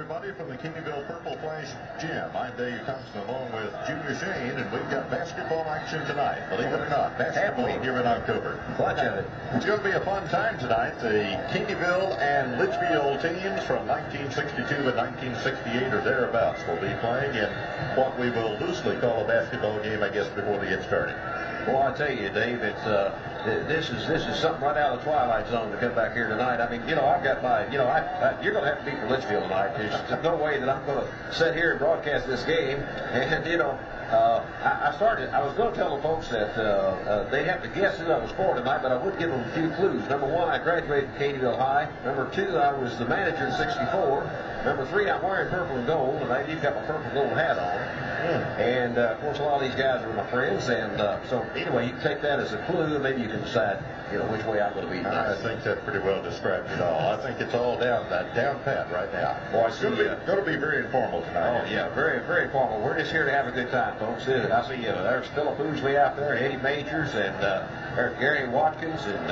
everybody, from the Caneyville Purple Flash Gym. I'm Dave Thompson along with Junior Shane, and we've got basketball action tonight. Believe it or not, basketball here in October. Watch it. It's going to be a fun time tonight. The Caneyville and Leitchfield teams from 1962 and 1968 or thereabouts will be playing in what we will loosely call a basketball game, I guess, before they get started. Well, I tell you, Dave, it's this is something right out of the twilight zone to come back here tonight. I mean, I've got my, you're going to have to be for Litchfield tonight. There's no way that I'm going to sit here and broadcast this game. And I was going to tell the folks that they have to guess who I was for tonight, but I would give them a few clues. Number one, I graduated from Caneyville High. Number two, I was the manager in '64. Number three, I'm wearing purple and gold, and I've got my purple and gold hat on. And, of course, a lot of these guys are my friends. And so, anyway, you can take that as a clue, and maybe you can decide, which way I'm going to be tonight. I think that pretty well describes it all. I think it's all down pat right now. Boy, it's going to be very informal tonight. Oh, yeah, very, very informal. We're just here to have a good time, folks. I see there's Philip Ousley out there, Eddie Majors, and there's Gary Watkins, and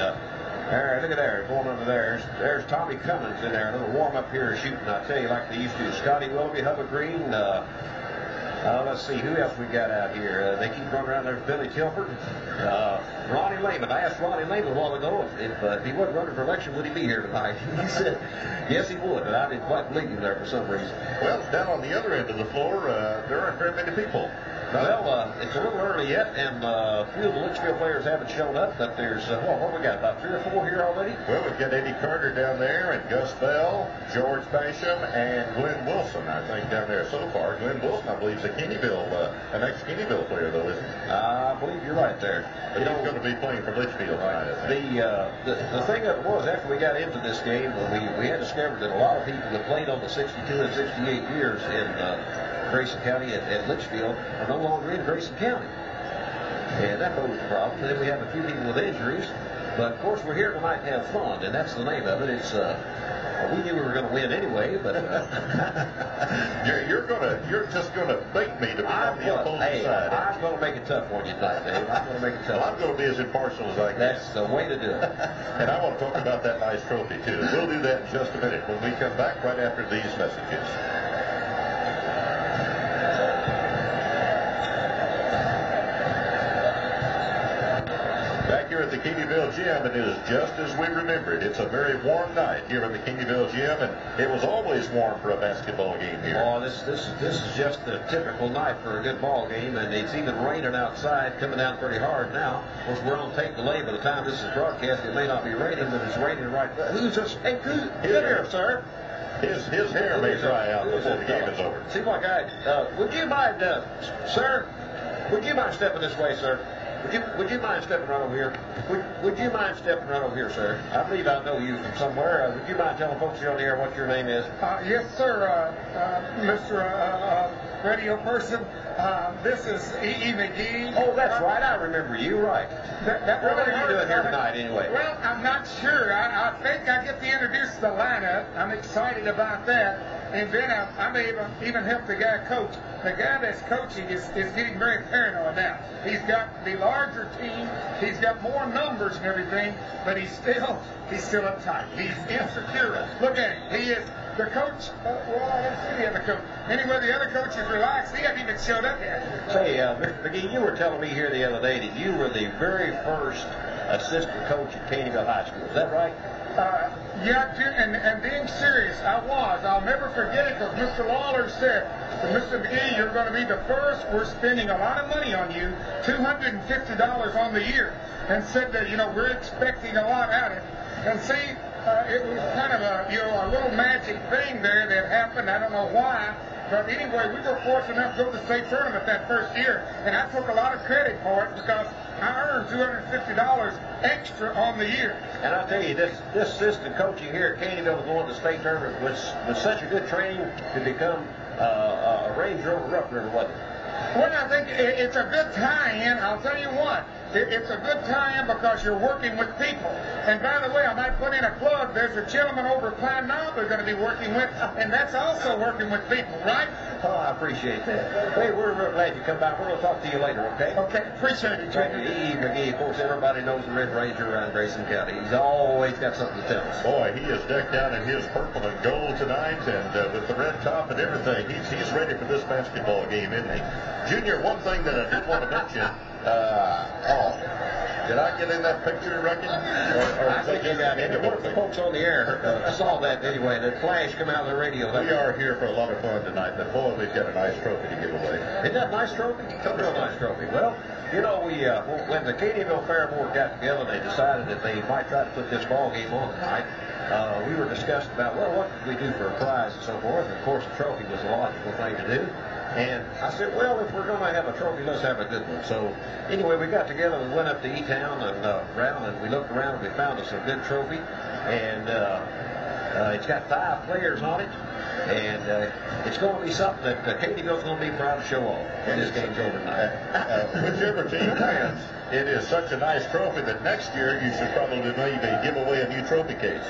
look at there, going over there. There's Tommy Cummins in there, a little warm up here shooting, I tell you, like they used to. Scotty Willoughby, Hubba Green. Let's see, who else we got out here? They keep running around. There's Billy Tilford. Ronnie Lehman. I asked Ronnie Lehman a while ago if he wasn't running for election, would he be here tonight? He said, yes, he would, but I didn't quite believe him there for some reason. Well, down on the other end of the floor, there aren't very many people. Well, it's a little early yet, and a few of the Litchfield players haven't shown up, but there's, what we got, about 3 or 4 here already? Well, we've got Eddie Carter down there, and Gus Bell, George Basham, and Glenn Wilson, I think, down there so far. Glenn Wilson, I believe, is an ex-Caneyville player, though, isn't he? I believe you're right there. But he's going to be playing for Litchfield tonight, I think. The thing of it was, after we got into this game, we had discovered that a lot of people that played on the 62 and 68 years in Grayson County at Litchfield are no longer in Grayson County. And that posed a problem. And then we have a few people with injuries. But, of course, we're here tonight to have fun, and that's the name of it. It's we knew we were going to win anyway, but you're just going to bait me to be on the opposing side. I'm going to make it tough on you tonight, Dave. I'm going to make it tough. Well, I'm going to be as impartial as I can. That's the way to do it. And I want to talk about that nice trophy, too. We'll do that in just a minute when we come back right after these messages. Here at the Caneyville Gym, it is just as we remembered. It's a very warm night here at the Caneyville Gym, and it was always warm for a basketball game here. Oh, this is just a typical night for a good ball game, and it's even raining outside, coming down pretty hard now. Of course, we're on tape delay. By the time this is broadcast, it may not be raining, but it's raining right now. Who's this? Hey, come here, sir. His hair may dry out before the game is over. Seems like would you mind, sir? Would you mind stepping this way, sir? Would you mind stepping right over here? Would you mind stepping right over here, sir? I believe I know you from somewhere. Would you mind telling folks here on the air what your name is? Yes, sir, Mr. Radio person. This is E. McGee. Oh, that's right. I remember you, right. What are you doing here tonight, anyway? Well, I'm not sure. I think I get to introduce the lineup. I'm excited about that. And then I may even help the guy coach. The guy that's coaching is getting very paranoid now. He's got the larger team. He's got more numbers and everything, but he's still uptight. He's insecure. Look at him. He is the coach. Well, I didn't see the other coach. Anyway, the other coach is relaxed. He hasn't even showed up yet. Say, Mr. McGee, you were telling me here the other day that you were the very first assistant coach at Caneyville High School. Is that right? Yeah, and being serious, I was. I'll never forget it because Mr. Lawler said, Mr. McGee, you're going to be the first. We're spending a lot of money on you, $250 on the year, and said that, we're expecting a lot out of it. And see, it was kind of a little magic thing there that happened. I don't know why. But anyway, we were fortunate enough to go to the state tournament that first year, and I took a lot of credit for it because I earned $250 extra on the year. And I'll tell you, this assistant coaching here at Caneyville going to the state tournament was such a good training to become a Range Rover Rough Rider, wasn't it? Well, I think it's a good tie-in. I'll tell you what. It's a good time because you're working with people. And by the way, I might put in a plug. There's a gentleman over at Pine Knob we're going to be working with, and that's also working with people, right? Oh, I appreciate that. Hey, we're real glad you come by. We're going to talk to you later, okay? Okay, appreciate it, Junior. Eve McGee, of course, everybody knows the Red Ranger around Grayson County. He's always got something to tell us. Boy, he is decked out in his purple and gold tonight, and with the red top and everything, he's ready for this basketball game, isn't he? Junior, one thing that I did want to mention, did I get in that picture, reckon? I think you got in. One of the folks on the air saw that anyway. That flash come out of the radio. We are here for a lot of fun tonight, but boy, we've got a nice trophy to give away. Isn't that a nice trophy? It's a real nice trophy. Well, you know, when the Caneyville Fair Board got together, they decided that they might try to put this ball game on tonight. We were discussing about, well, what could we do for a prize and so forth. And of course, the trophy was a logical thing to do. And I said, well, if we're going to have a trophy, let's have a good one. So anyway, we got together and went up to E-Town and around, and we looked around and we found us a good trophy. And it's got 5 players on it. And it's going to be something that Caneyville's going to be proud to show off when this game's over tonight. Whichever team wins, it is such a nice trophy that next year you should probably maybe give away a new trophy case.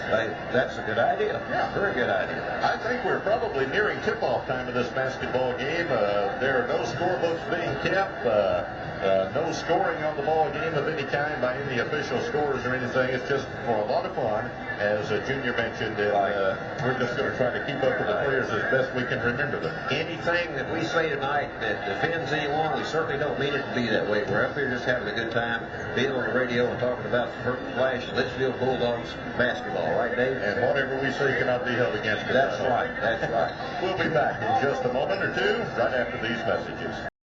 That's a good idea. Yeah, very good idea. I think we're probably nearing tip-off time of this basketball game. There are no scorebooks being kept. No scoring on the ball game of any kind by any official scores or anything. It's just for a lot of fun, as Junior mentioned. We're just going to try to keep up with the players as best we can remember them. Anything that we say tonight that offends anyone, we certainly don't mean it to be that way. We're up here just having a good time, being on the radio and talking about the Purple Flash, Litchfield Bulldogs basketball. Right, Dave? And whatever we say cannot be held against us. That's right. That's right. We'll be back in just a moment or two, right after these messages.